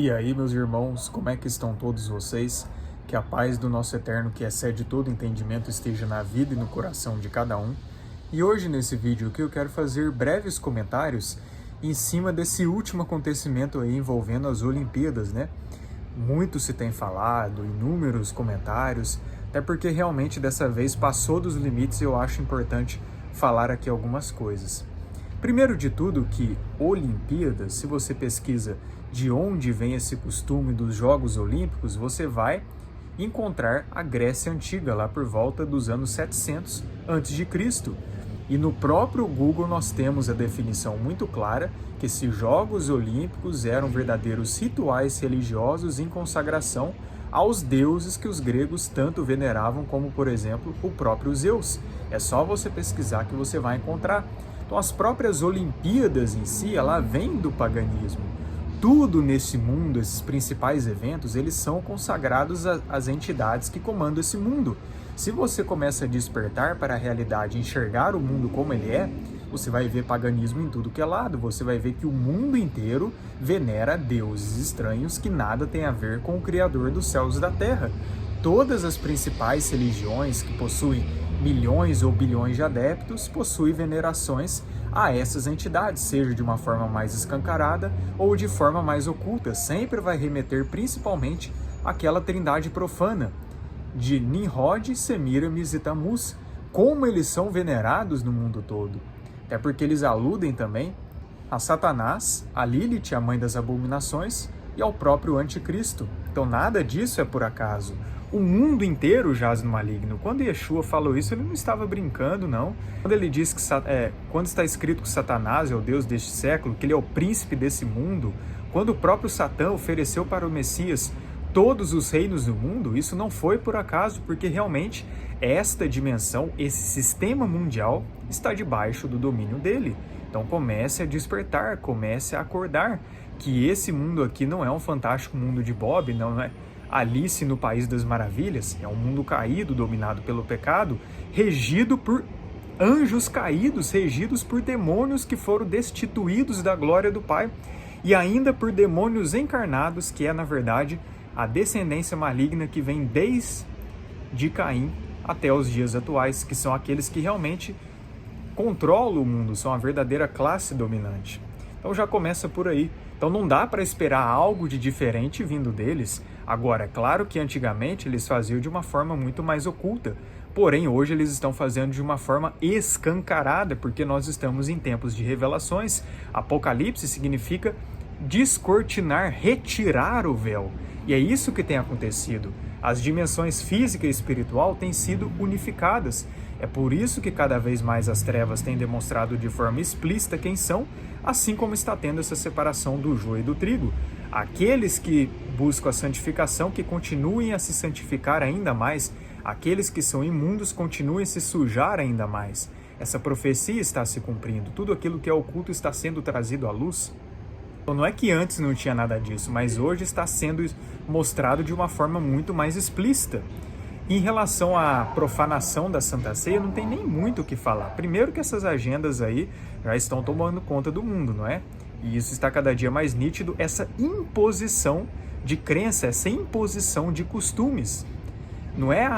E aí, meus irmãos, como é que estão todos vocês? Que a paz do nosso Eterno, que excede todo entendimento, esteja na vida e no coração de cada um. E hoje, nesse vídeo aqui, eu quero fazer breves comentários em cima desse último acontecimento aí envolvendo as Olimpíadas, né? Muito se tem falado, inúmeros comentários, até porque realmente dessa vez passou dos limites e eu acho importante falar aqui algumas coisas. Primeiro de tudo que Olimpíadas, se você pesquisa de onde vem esse costume dos Jogos Olímpicos, você vai encontrar a Grécia Antiga, lá por volta dos anos 700 a.C. E no próprio Google nós temos a definição muito clara que esses Jogos Olímpicos eram verdadeiros rituais religiosos em consagração aos deuses que os gregos tanto veneravam, como, por exemplo, o próprio Zeus. É só você pesquisar que você vai encontrar. Então, as próprias Olimpíadas em si, ela vem do paganismo. Tudo nesse mundo, esses principais eventos, eles são consagrados às entidades que comandam esse mundo. Se você começa a despertar para a realidade, enxergar o mundo como ele é, você vai ver paganismo em tudo que é lado. Você vai ver que o mundo inteiro venera deuses estranhos que nada tem a ver com o Criador dos céus e da terra. Todas as principais religiões que possuem milhões ou bilhões de adeptos possuem venerações a essas entidades, seja de uma forma mais escancarada ou de forma mais oculta. Sempre vai remeter principalmente àquela trindade profana de Nimrod, Semiramis e Tammuz, como eles são venerados no mundo todo. Até porque eles aludem também a Satanás, a Lilith, a mãe das abominações, e ao próprio Anticristo. Então nada disso é por acaso. O mundo inteiro jaz no maligno. Quando Yeshua falou isso, ele não estava brincando, não. Quando ele diz que quando está escrito que Satanás é o Deus deste século, que ele é o príncipe desse mundo, quando o próprio Satã ofereceu para o Messias todos os reinos do mundo, isso não foi por acaso, porque realmente esta dimensão, esse sistema mundial, está debaixo do domínio dele. Então comece a despertar, comece a acordar que esse mundo aqui não é um fantástico mundo de Bob, não é Alice no País das Maravilhas, é um mundo caído, dominado pelo pecado, regido por anjos caídos, regidos por demônios que foram destituídos da glória do Pai, e ainda por demônios encarnados, que é, na verdade, a descendência maligna que vem desde Caim até os dias atuais, que são aqueles que realmente controlam o mundo, são a verdadeira classe dominante. Então já começa por aí. Então não dá para esperar algo de diferente vindo deles. Agora, é claro que antigamente eles faziam de uma forma muito mais oculta, porém hoje eles estão fazendo de uma forma escancarada, porque nós estamos em tempos de revelações. Apocalipse significa descortinar, retirar o véu. E é isso que tem acontecido. As dimensões física e espiritual têm sido unificadas. É por isso que cada vez mais as trevas têm demonstrado de forma explícita quem são, assim como está tendo essa separação do joio e do trigo. Aqueles que buscam a santificação, que continuem a se santificar ainda mais. Aqueles que são imundos, continuem a se sujar ainda mais. Essa profecia está se cumprindo. Tudo aquilo que é oculto está sendo trazido à luz. Então não é que antes não tinha nada disso, mas hoje está sendo mostrado de uma forma muito mais explícita. Em relação à profanação da Santa Ceia, não tem nem muito o que falar. Primeiro que essas agendas aí já estão tomando conta do mundo, não é? E isso está cada dia mais nítido, essa imposição de crença, essa imposição de costumes. Não é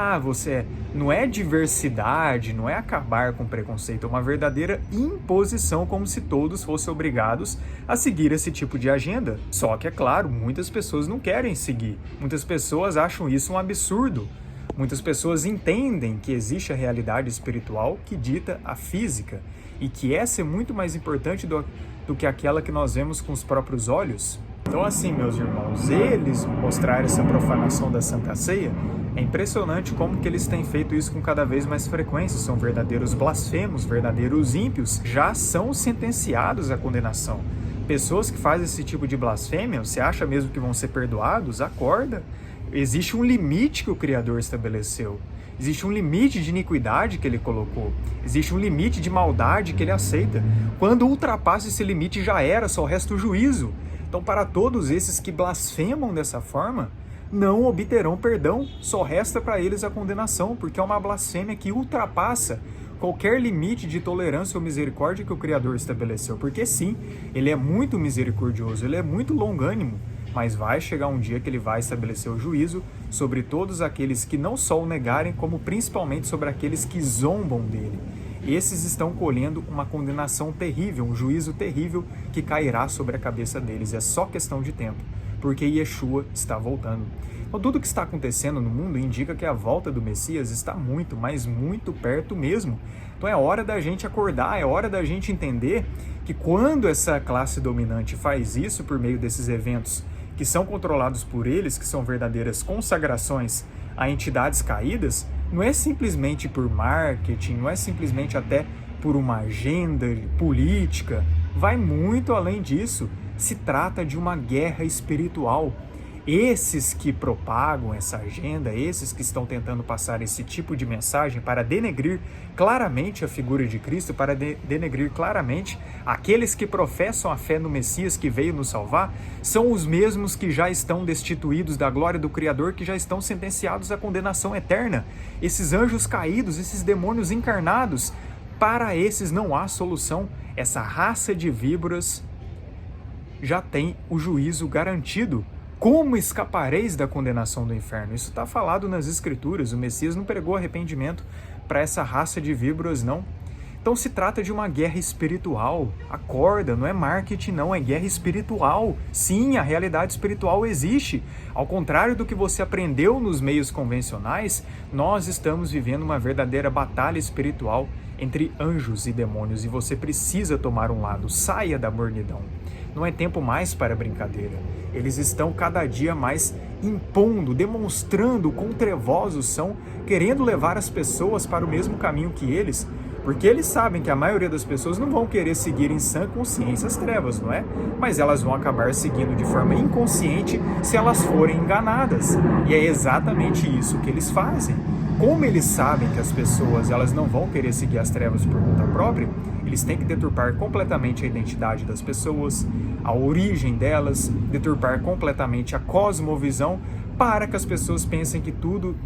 não é diversidade, não é acabar com preconceito, é uma verdadeira imposição, como se todos fossem obrigados a seguir esse tipo de agenda. Só que, é claro, muitas pessoas não querem seguir, muitas pessoas acham isso um absurdo. Muitas pessoas entendem que existe a realidade espiritual que dita a física e que essa é muito mais importante do que aquela que nós vemos com os próprios olhos. Então, assim, meus irmãos, eles mostrarem essa profanação da Santa Ceia, é impressionante como que eles têm feito isso com cada vez mais frequência. São verdadeiros blasfemos, verdadeiros ímpios, já são sentenciados à condenação. Pessoas que fazem esse tipo de blasfêmia, você acha mesmo que vão ser perdoados? Acorda! Existe um limite que o Criador estabeleceu. Existe um limite de iniquidade que ele colocou. Existe um limite de maldade que ele aceita. Quando ultrapassa esse limite já era, só resta o juízo. Então, para todos esses que blasfemam dessa forma, não obterão perdão, só resta para eles a condenação, porque é uma blasfêmia que ultrapassa qualquer limite de tolerância ou misericórdia que o Criador estabeleceu. Porque sim, ele é muito misericordioso, ele é muito longânimo. mas vai chegar um dia que ele vai estabelecer o juízo sobre todos aqueles que não só o negarem, como principalmente sobre aqueles que zombam dele. Esses estão colhendo uma condenação terrível, um juízo terrível que cairá sobre a cabeça deles. É só questão de tempo, porque Yeshua está voltando. Então, tudo que está acontecendo no mundo indica que a volta do Messias está muito, mas muito perto mesmo. Então é hora da gente acordar, é hora da gente entender que quando essa classe dominante faz isso por meio desses eventos que são controlados por eles, que são verdadeiras consagrações a entidades caídas, não é simplesmente por marketing, não é simplesmente até por uma agenda política, vai muito além disso. Se trata de uma guerra espiritual. Esses que propagam essa agenda, esses que estão tentando passar esse tipo de mensagem para denegrir claramente a figura de Cristo, para denegrir claramente aqueles que professam a fé no Messias que veio nos salvar, são os mesmos que já estão destituídos da glória do Criador, que já estão sentenciados à condenação eterna. Esses anjos caídos, esses demônios encarnados, para esses não há solução. Essa raça de víboras já tem o juízo garantido. Como escapareis da condenação do inferno? Isso está falado nas Escrituras. O Messias não pregou arrependimento para essa raça de víboras, não. Então se trata de uma guerra espiritual. Acorda, não é marketing, não, é guerra espiritual. Sim, a realidade espiritual existe. Ao contrário do que você aprendeu nos meios convencionais, nós estamos vivendo uma verdadeira batalha espiritual entre anjos e demônios, e você precisa tomar um lado. Saia da mornidão. Não é tempo mais para brincadeira. Eles estão cada dia mais impondo, demonstrando o quão trevosos são, querendo levar as pessoas para o mesmo caminho que eles, porque eles sabem que a maioria das pessoas não vão querer seguir em sã consciência as trevas, não é? Mas elas vão acabar seguindo de forma inconsciente se elas forem enganadas. E é exatamente isso que eles fazem. Como eles sabem que as pessoas elas não vão querer seguir as trevas por conta própria, eles têm que deturpar completamente a identidade das pessoas, a origem delas, deturpar completamente a cosmovisão, para que as pessoas pensem que tudo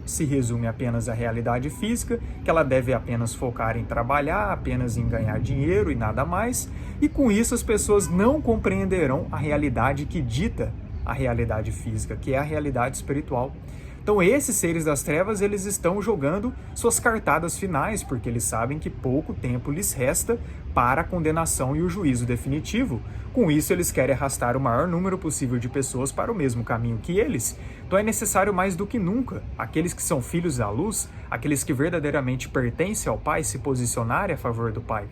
se resume apenas à realidade física, que ela deve apenas focar em trabalhar, apenas em ganhar dinheiro e nada mais, e com isso as pessoas não compreenderão a realidade que dita a realidade física, que é a realidade espiritual. Então esses seres das trevas, eles estão jogando suas cartadas finais, porque eles sabem que pouco tempo lhes resta para a condenação e o juízo definitivo. Com isso, eles querem arrastar o maior número possível de pessoas para o mesmo caminho que eles. Então é necessário mais do que nunca aqueles que são filhos da luz, aqueles que verdadeiramente pertencem ao Pai, se posicionarem a favor do Pai.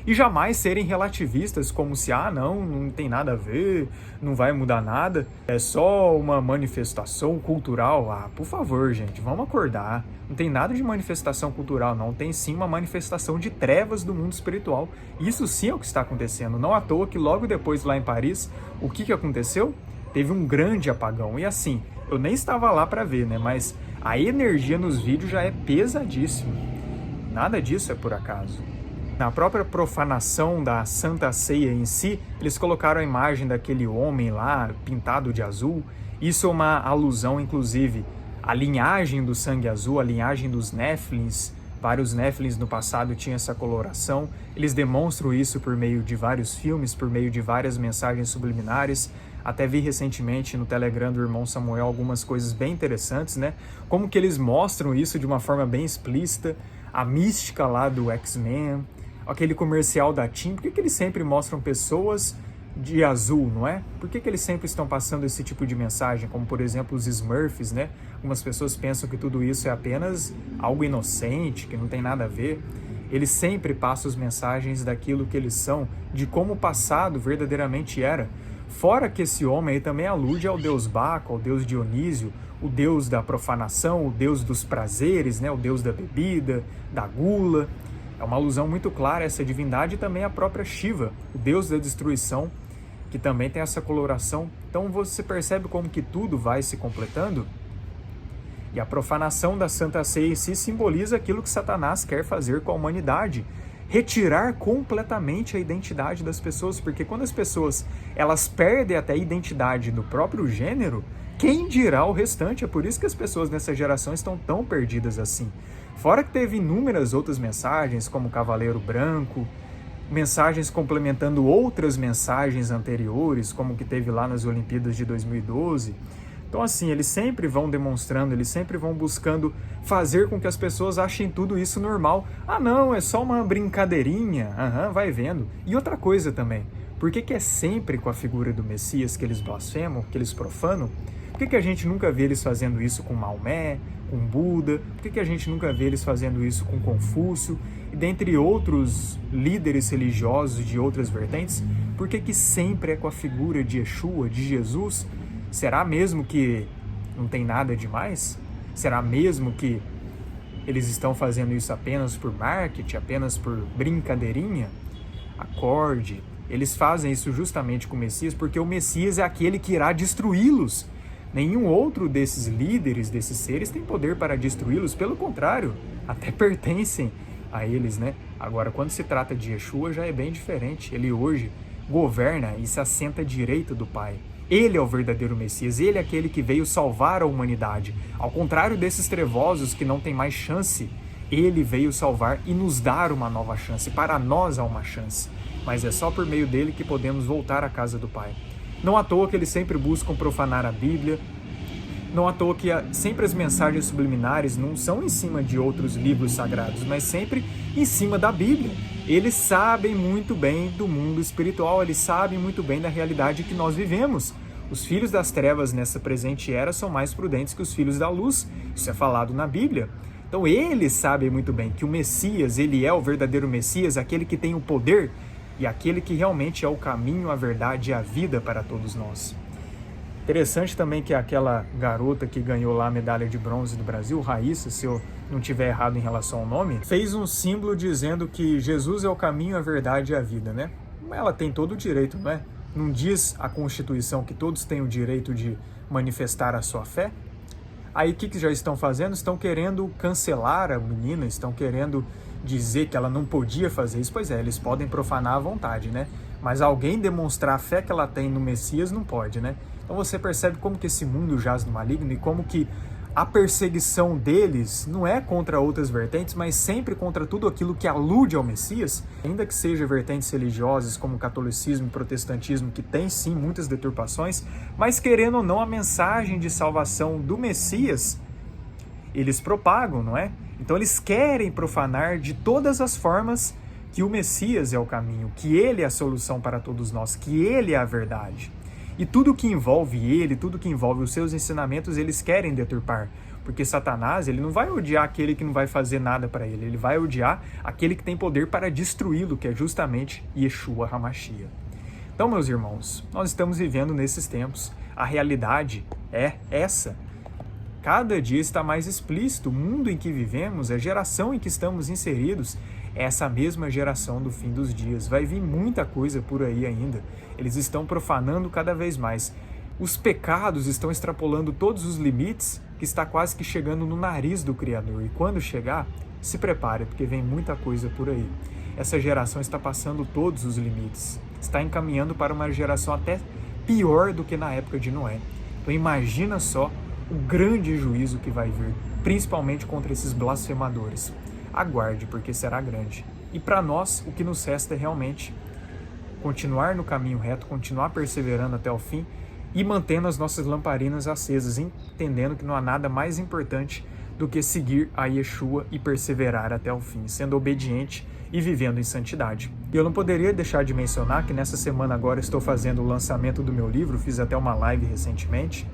E jamais serem relativistas, como se, não tem nada a ver, não vai mudar nada, é só uma manifestação cultural. Por favor, gente, vamos acordar. Não tem nada de manifestação cultural, não. Tem sim uma manifestação de trevas do mundo espiritual. Isso sim é o que está acontecendo. Não à toa que logo depois, lá em Paris, o que aconteceu? Teve um grande apagão. E assim, eu nem estava lá para ver, né? Mas a energia nos vídeos já é pesadíssima. Nada disso é por acaso. Na própria profanação da Santa Ceia em si, eles colocaram a imagem daquele homem lá, pintado de azul. Isso é uma alusão, inclusive, à linhagem do sangue azul, à linhagem dos Néfilins. Vários Néfilins no passado tinham essa coloração. Eles demonstram isso por meio de vários filmes, por meio de várias mensagens subliminares. Até vi recentemente no Telegram do irmão Samuel algumas coisas bem interessantes, né? Como que eles mostram isso de uma forma bem explícita. A mística lá do X-Men, aquele comercial da TIM, por que eles sempre mostram pessoas de azul, não é? Por que eles sempre estão passando esse tipo de mensagem, como por exemplo os Smurfs, né? Algumas pessoas pensam que tudo isso é apenas algo inocente, que não tem nada a ver. Eles sempre passam as mensagens daquilo que eles são, de como o passado verdadeiramente era. Fora que esse homem aí também alude ao deus Baco, ao deus Dionísio, o deus da profanação, o deus dos prazeres, né? O deus da bebida, da gula. É uma alusão muito clara a essa divindade e também a própria Shiva, o deus da destruição, que também tem essa coloração. Então você percebe como que tudo vai se completando? E a profanação da Santa Ceia em si simboliza aquilo que Satanás quer fazer com a humanidade. Retirar completamente a identidade das pessoas, porque quando as pessoas elas perdem até a identidade do próprio gênero, quem dirá o restante? É por isso que as pessoas nessa geração estão tão perdidas assim. Fora que teve inúmeras outras mensagens, como o Cavaleiro Branco, mensagens complementando outras mensagens anteriores, como que teve lá nas Olimpíadas de 2012. Então, assim, eles sempre vão demonstrando, eles sempre vão buscando fazer com que as pessoas achem tudo isso normal. Ah, não, é só uma brincadeirinha. Vai vendo. E outra coisa também, por que é sempre com a figura do Messias que eles blasfemam, que eles profanam? Por que a gente nunca vê eles fazendo isso com Maomé, com Buda? Por que a gente nunca vê eles fazendo isso com Confúcio? E dentre outros líderes religiosos de outras vertentes, por que sempre é com a figura de Yeshua, de Jesus? Será mesmo que não tem nada demais? Será mesmo que eles estão fazendo isso apenas por marketing, apenas por brincadeirinha? Acorde, eles fazem isso justamente com o Messias porque o Messias é aquele que irá destruí-los. Nenhum outro desses líderes, desses seres, tem poder para destruí-los, pelo contrário, até pertencem a eles, né? Agora, quando se trata de Yeshua, já é bem diferente. Ele hoje governa e se assenta à direita do Pai. Ele é o verdadeiro Messias, ele é aquele que veio salvar a humanidade. Ao contrário desses trevosos que não têm mais chance, ele veio salvar e nos dar uma nova chance. Para nós há uma chance, mas é só por meio dele que podemos voltar à casa do Pai. Não à toa que eles sempre buscam profanar a Bíblia, não à toa que sempre as mensagens subliminares não são em cima de outros livros sagrados, mas sempre em cima da Bíblia. Eles sabem muito bem do mundo espiritual, eles sabem muito bem da realidade que nós vivemos. Os filhos das trevas nessa presente era são mais prudentes que os filhos da luz. Isso é falado na Bíblia. Então eles sabem muito bem que o Messias, ele é o verdadeiro Messias, aquele que tem o poder e aquele que realmente é o caminho, a verdade e a vida para todos nós. Interessante também que aquela garota que ganhou lá a medalha de bronze do Brasil, Raíssa, se eu não tiver errado em relação ao nome, fez um símbolo dizendo que Jesus é o caminho, a verdade e a vida, né? Ela tem todo o direito, não é? Não diz a Constituição que todos têm o direito de manifestar a sua fé? Aí o que já estão fazendo? Estão querendo cancelar a menina, estão querendo dizer que ela não podia fazer isso. Pois é, eles podem profanar à vontade, né? Mas alguém demonstrar a fé que ela tem no Messias não pode, né? Então você percebe como que esse mundo jaz no maligno e como que a perseguição deles não é contra outras vertentes, mas sempre contra tudo aquilo que alude ao Messias, ainda que seja vertentes religiosas como o catolicismo e protestantismo, que tem sim muitas deturpações, mas querendo ou não a mensagem de salvação do Messias, eles propagam, não é? Então eles querem profanar de todas as formas que o Messias é o caminho, que ele é a solução para todos nós, que ele é a verdade. E tudo que envolve ele, tudo que envolve os seus ensinamentos, eles querem deturpar. Porque Satanás, ele não vai odiar aquele que não vai fazer nada para ele. Ele vai odiar aquele que tem poder para destruí-lo, que é justamente Yeshua HaMashiach. Então, meus irmãos, nós estamos vivendo nesses tempos. A realidade é essa. Cada dia está mais explícito. O mundo em que vivemos, a geração em que estamos inseridos, é essa mesma geração do fim dos dias. Vai vir muita coisa por aí ainda. Eles estão profanando cada vez mais. Os pecados estão extrapolando todos os limites, que está quase que chegando no nariz do Criador. E quando chegar, se prepare, porque vem muita coisa por aí. Essa geração está passando todos os limites. Está encaminhando para uma geração até pior do que na época de Noé. Então imagina só o grande juízo que vai vir, principalmente contra esses blasfemadores. Aguarde, porque será grande. E para nós, o que nos resta é realmente continuar no caminho reto, continuar perseverando até o fim e mantendo as nossas lamparinas acesas, entendendo que não há nada mais importante do que seguir a Yeshua e perseverar até o fim, sendo obediente e vivendo em santidade. E eu não poderia deixar de mencionar que nessa semana agora estou fazendo o lançamento do meu livro, fiz até uma live recentemente.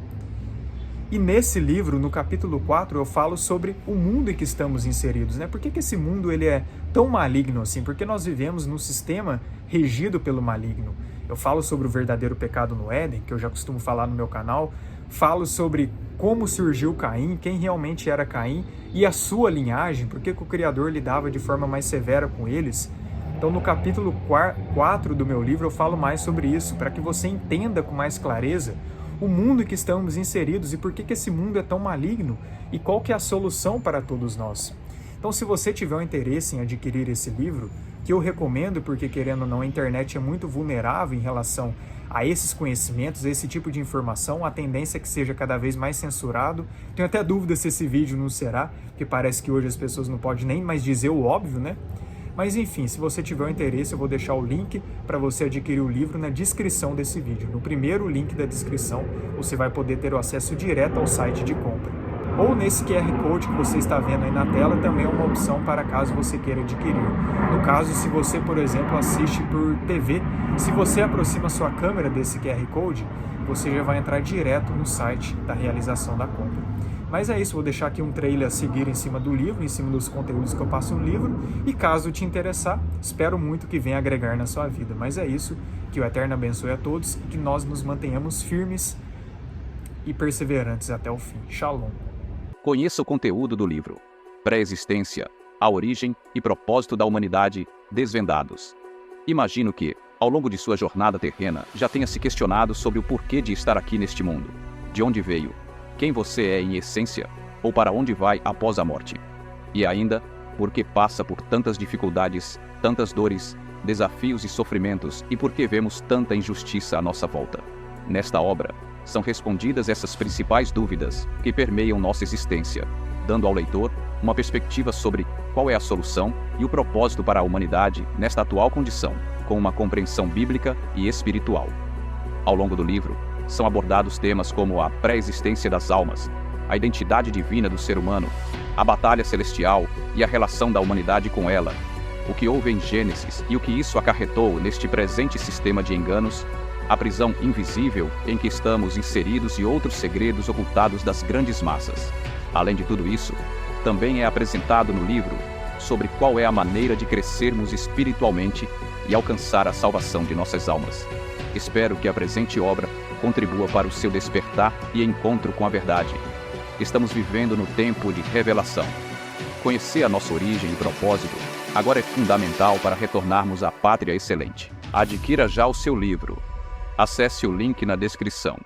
E nesse livro, no capítulo 4, eu falo sobre o mundo em que estamos inseridos, né? Por que esse mundo ele é tão maligno assim? Porque nós vivemos num sistema regido pelo maligno. Eu falo sobre o verdadeiro pecado no Éden, que eu já costumo falar no meu canal. Falo sobre como surgiu Caim, quem realmente era Caim e a sua linhagem, por que o Criador lidava de forma mais severa com eles. Então, no capítulo 4 do meu livro, eu falo mais sobre isso, para que você entenda com mais clareza o mundo em que estamos inseridos e por que esse mundo é tão maligno e qual que é a solução para todos nós. Então, se você tiver um interesse em adquirir esse livro, que eu recomendo porque, querendo ou não, a internet é muito vulnerável em relação a esses conhecimentos, a esse tipo de informação, a tendência é que seja cada vez mais censurado. Tenho até dúvida se esse vídeo não será, porque parece que hoje as pessoas não podem nem mais dizer o óbvio, né? Mas enfim, se você tiver interesse, eu vou deixar o link para você adquirir o livro na descrição desse vídeo. No primeiro link da descrição, você vai poder ter o acesso direto ao site de compra. Ou nesse QR Code que você está vendo aí na tela, também é uma opção para caso você queira adquirir. No caso, se você, por exemplo, assiste por TV, se você aproxima sua câmera desse QR Code, você já vai entrar direto no site da realização da compra. Mas é isso, vou deixar aqui um trailer a seguir em cima do livro, em cima dos conteúdos que eu passo no livro, e caso te interessar, espero muito que venha agregar na sua vida. Mas é isso, que o Eterno abençoe a todos e que nós nos mantenhamos firmes e perseverantes até o fim. Shalom. Conheça o conteúdo do livro Pré-existência, a origem e propósito da humanidade, desvendados. Imagino que, ao longo de sua jornada terrena, já tenha se questionado sobre o porquê de estar aqui neste mundo, de onde veio, quem você é em essência, ou para onde vai após a morte. E ainda, por que passa por tantas dificuldades, tantas dores, desafios e sofrimentos e por que vemos tanta injustiça à nossa volta. Nesta obra, são respondidas essas principais dúvidas que permeiam nossa existência, dando ao leitor uma perspectiva sobre qual é a solução e o propósito para a humanidade nesta atual condição, com uma compreensão bíblica e espiritual. Ao longo do livro, são abordados temas como a pré-existência das almas, a identidade divina do ser humano, a batalha celestial e a relação da humanidade com ela, o que houve em Gênesis e o que isso acarretou neste presente sistema de enganos, a prisão invisível em que estamos inseridos e outros segredos ocultados das grandes massas. Além de tudo isso, também é apresentado no livro sobre qual é a maneira de crescermos espiritualmente e alcançar a salvação de nossas almas. Espero que a presente obra contribua para o seu despertar e encontro com a verdade. Estamos vivendo no tempo de revelação. Conhecer a nossa origem e propósito agora é fundamental para retornarmos à pátria excelente. Adquira já o seu livro. Acesse o link na descrição.